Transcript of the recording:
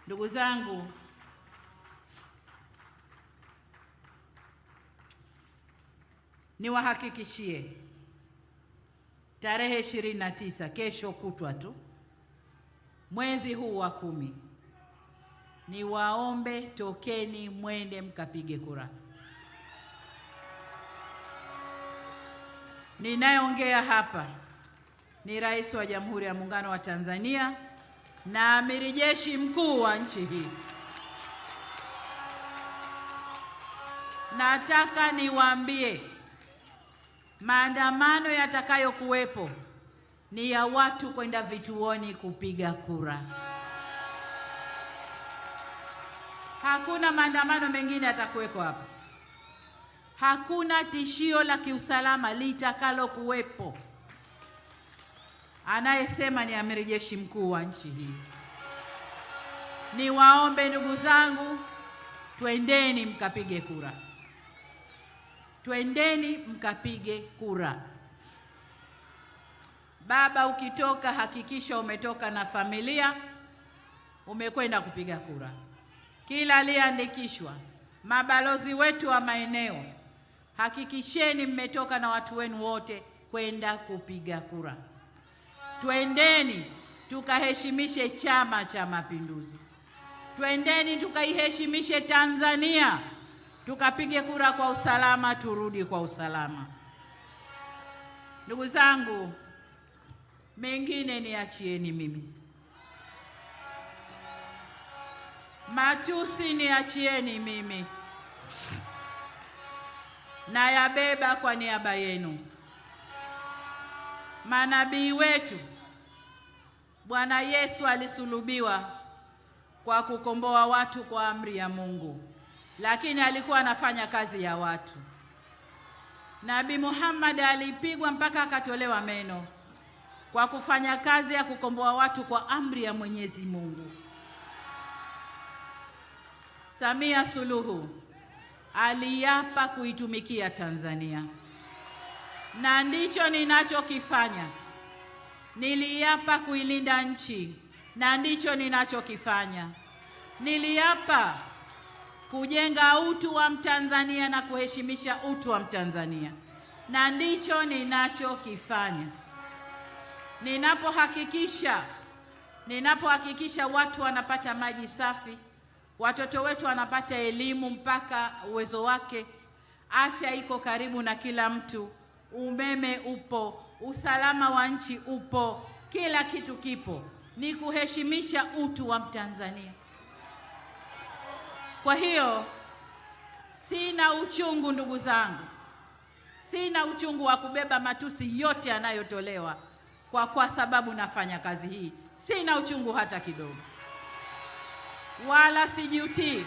Ndugu zangu, niwahakikishie tarehe 29, kesho kutwa tu, mwezi huu wa 10, niwaombe tokeni mwende mkapige kura. Ninayeongea hapa ni Rais wa Jamhuri ya Muungano wa Tanzania na Amiri Jeshi Mkuu wa nchi hii. Nataka niwaambie, maandamano yatakayokuwepo ni ya watu kwenda vituoni kupiga kura. Hakuna maandamano mengine yatakuweko hapa. Hakuna tishio la kiusalama litakalo kuwepo. Anayesema ni Amiri Jeshi Mkuu wa nchi hii. Niwaombe ndugu zangu, twendeni mkapige kura. Twendeni mkapige kura. Baba, ukitoka hakikisha umetoka na familia, umekwenda kupiga kura. Kila aliyeandikishwa, mabalozi wetu wa maeneo, hakikisheni mmetoka na watu wenu wote kwenda kupiga kura. Twendeni tukaheshimishe Chama cha Mapinduzi. Twendeni tukaiheshimishe Tanzania. Tukapige kura kwa usalama, turudi kwa usalama. Ndugu zangu, mengine niachieni mimi. Matusi niachieni mimi. Na yabeba kwa niaba yenu. Manabii wetu, Bwana Yesu alisulubiwa kwa kukomboa watu kwa amri ya Mungu, lakini alikuwa anafanya kazi ya watu. Nabii Muhammad alipigwa mpaka akatolewa meno kwa kufanya kazi ya kukomboa watu kwa amri ya Mwenyezi Mungu. Samia Suluhu aliapa kuitumikia Tanzania, na ndicho ninachokifanya. Niliapa kuilinda nchi, na ndicho ninachokifanya. Niliapa kujenga utu wa Mtanzania na kuheshimisha utu wa Mtanzania, na ndicho ninachokifanya. Ninapohakikisha watu wanapata maji safi, watoto wetu wanapata elimu mpaka uwezo wake, afya iko karibu na kila mtu, umeme upo, usalama wa nchi upo, kila kitu kipo, ni kuheshimisha utu wa Mtanzania. Kwa hiyo sina uchungu ndugu zangu, sina uchungu wa kubeba matusi yote yanayotolewa kwa sababu nafanya kazi hii. Sina uchungu hata kidogo, wala sijutii.